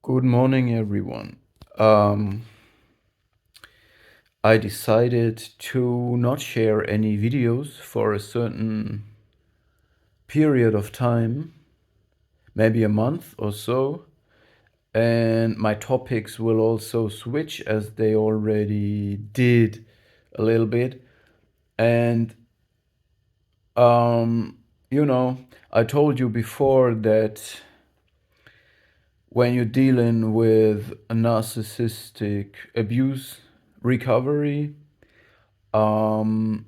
Good morning, everyone. I decided to not share any videos for a certain period of time, maybe a month or so, and my topics will also switch as they already did a little bit. And, um, I told you before that when you're dealing with a narcissistic abuse recovery, um,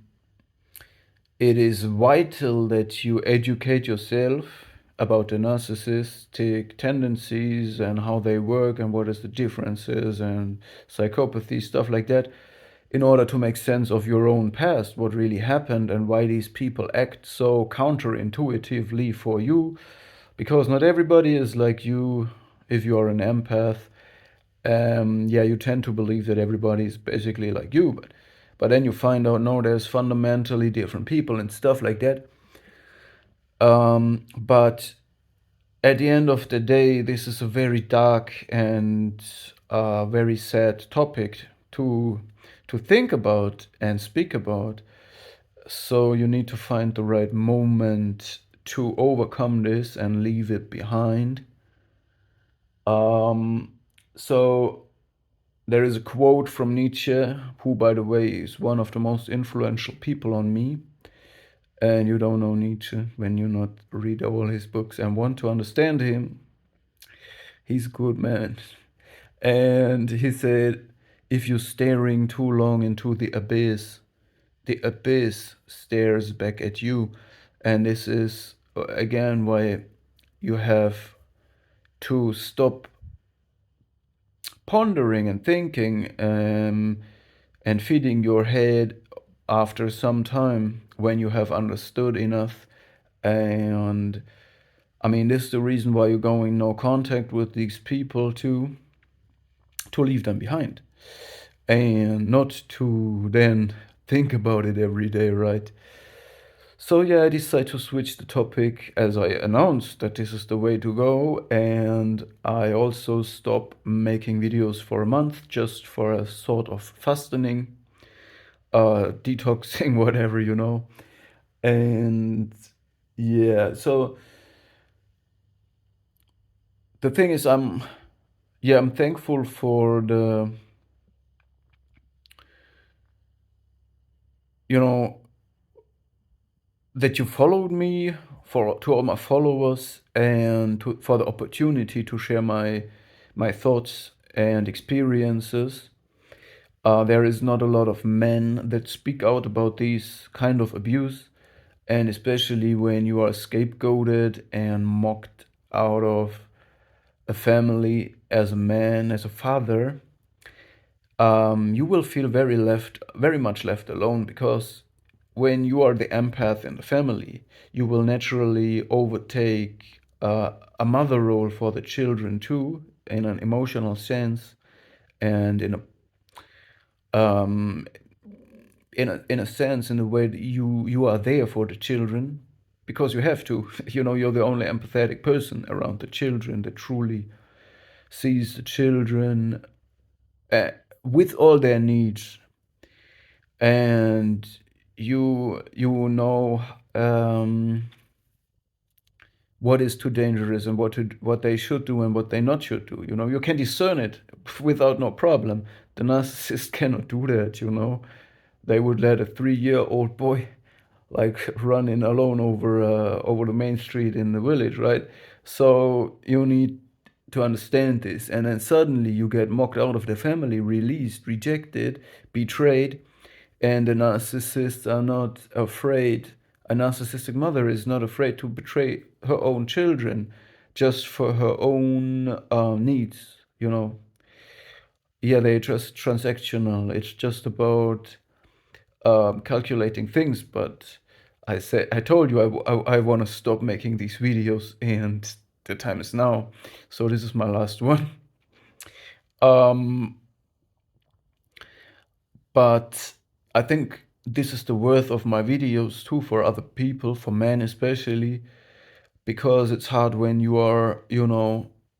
it is vital that you educate yourself about the narcissistic tendencies and how they work and what is the differences and psychopathy, stuff like that, in order to make sense of your own past, what really happened and why these people act so counterintuitively for you. Because not everybody is like you. If you are an empath, yeah, you tend to believe that everybody is basically like you, but then you find out no, there's fundamentally different people and stuff like that. But at the end of the day, this is a very dark and very sad topic to to think about and speak about. So you need to find the right moment to overcome this and leave it behind. Um, so there is a quote from Nietzsche, who, by the way, is one of the most influential people on me. And you don't know Nietzsche when you not read all his books and want to understand him. He's a good man. And he said, if you're staring too long into the abyss stares back at you. And this is, again, why you have to stop pondering and thinking and feeding your head after some time when you have understood enough. And I mean, this is the reason why you're going no contact with these people to leave them behind and not to then think about it every day, right? So yeah, I decided to switch the topic as I announced that this is the way to go, and I also stopped making videos for a month just for a sort of fastening, detoxing, whatever. And yeah, so the thing is, I'm thankful for the, you know, that you followed me, for to all my followers, and for the opportunity to share my thoughts and experiences. There is not a lot of men that speak out about these kind of abuse, and especially when you are scapegoated and mocked out of a family as a man, as a father. You will feel very much left alone, because when you are the empath in the family, you will naturally overtake a mother role for the children too, in an emotional sense, and um, in a sense, in a way that you are there for the children, because you have to. You're the only empathetic person around the children that truly sees the children uh, with all their needs, and you know what is too dangerous and what they should do and what they not should do. You can discern it without no problem. The narcissist cannot do that. They would let a 3-year-old boy like running alone over the main street in the village, right? So you need to understand this, and then suddenly you get mocked out of the family, released, rejected, betrayed, and the narcissists are not afraid. A narcissistic mother is not afraid to betray her own children just for her own needs. Yeah, they're just transactional. It's just about calculating things. But I told you I want to stop making these videos, and the time is now. So this is my last one. Um, but I think this is the worth of my videos too, for other people, for men especially, because it's hard when you are,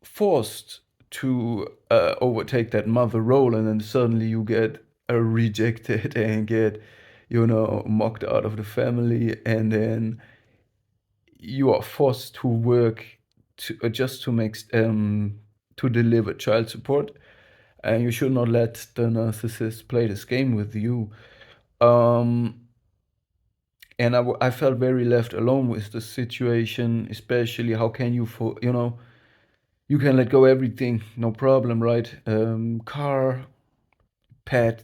forced to overtake that mother role, and then suddenly you get rejected and get, mocked out of the family, and then you are forced to work to just to make to deliver child support, and you should not let the narcissist play this game with you. Um, and I felt very left alone with the situation, especially how can you you can let go everything, no problem, right? Car, pet,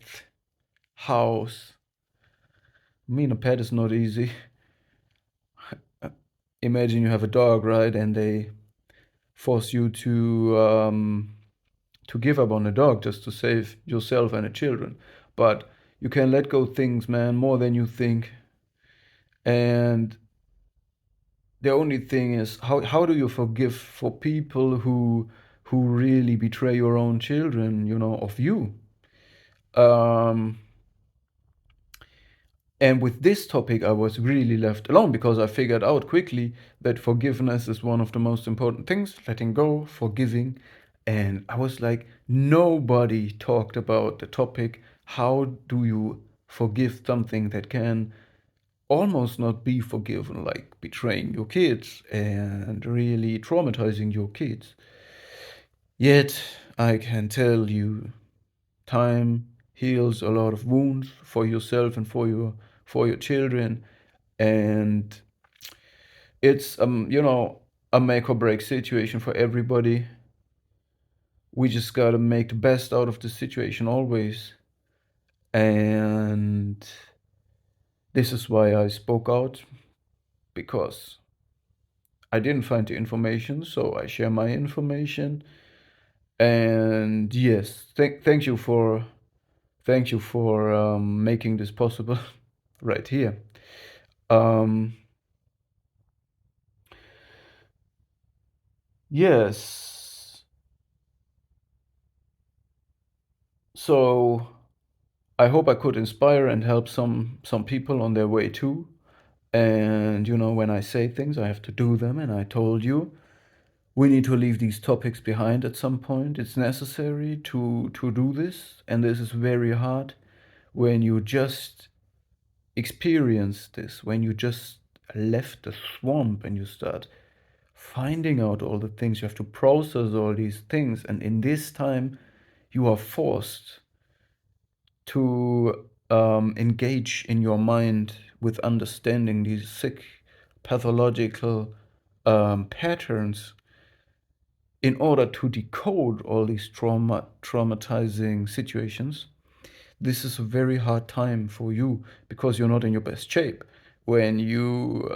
house. I mean, a pet is not easy. Imagine you have a dog, right? And they force you to give up on a dog just to save yourself and the children. But you can let go things, man, more than you think. And the only thing is, how do you forgive for people who really betray your own children, of you? Um, And with this topic, I was really left alone because I figured out quickly that forgiveness is one of the most important things, letting go, forgiving. And I was like, nobody talked about the topic. How do you forgive something that can almost not be forgiven, like betraying your kids and really traumatizing your kids? Yet, I can tell you, time heals a lot of wounds for yourself and for your children, and it's a make or break situation for everybody. We just gotta make the best out of the situation always, and this is why I spoke out, because I didn't find the information, so I share my information. And yes, thank you for making this possible right here. Um, yes. So I hope I could inspire and help some people on their way too. And when I say things, I have to do them. And I told you we need to leave these topics behind at some point. It's necessary to do this, and this is very hard when you just experience this, when you just left the swamp and you start finding out all the things. You have to process all these things, and in this time, you are forced to engage in your mind with understanding these sick, pathological patterns in order to decode all these traumatizing situations. This is a very hard time for you because you're not in your best shape when you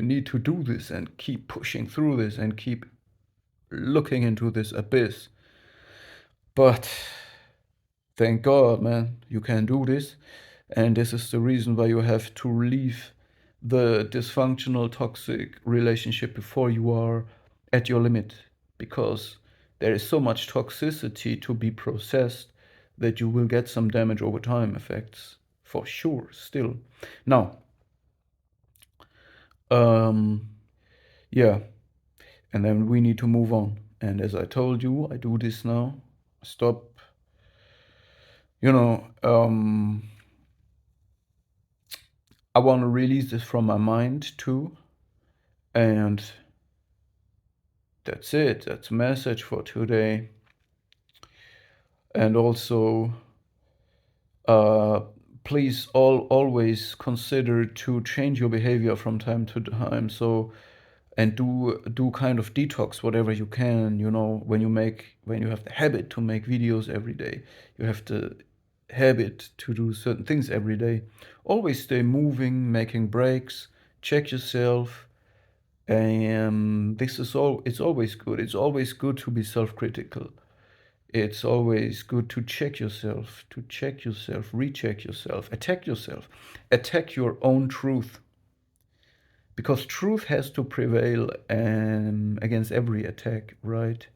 need to do this and keep pushing through this and keep looking into this abyss. But thank God, man, you can do this. And this is the reason why you have to leave the dysfunctional, toxic relationship before you are at your limit. Because there is so much toxicity to be processed that you will get some damage over time effects. For sure, still. Now, um, yeah, and then we need to move on. And as I told you, I do this now. Stop, you know, I want to release this from my mind too. And that's it. That's a message for today. And also, uh, please always consider to change your behavior from time to time. So, and do kind of detox whatever you can. When you have the habit to make videos every day, you have the habit to do certain things every day. Always stay moving, making breaks, check yourself. And this is all. It's always good. It's always good to be self-critical. It's always good to check yourself, recheck yourself, attack your own truth, because truth has to prevail against every attack, right?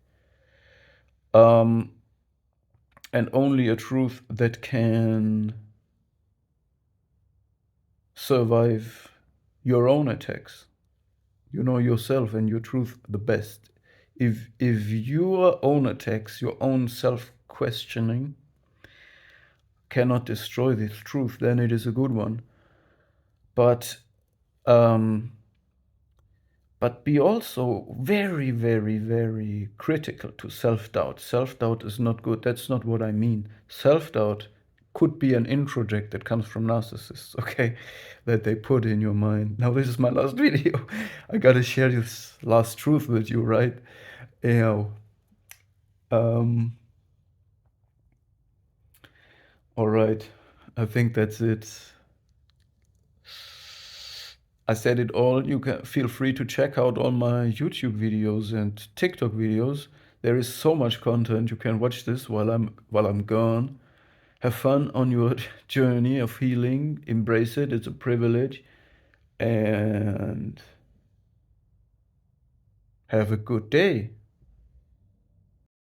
Um, and only a truth that can survive your own attacks. You know yourself and your truth the best. If your own attacks, your own self-questioning cannot destroy this truth, then it is a good one. But um, but be also very, very, very critical to self-doubt. Self-doubt is not good. That's not what I mean. Self-doubt could be an introject that comes from narcissists, okay, that they put in your mind. Now, this is my last video. I gotta share this last truth with you, right? You know, all right. I think that's it. I said it all. You can feel free to check out all my YouTube videos and TikTok videos. There is so much content. You can watch this while I'm gone. Have fun on your journey of healing. Embrace it. It's a privilege. And have a good day.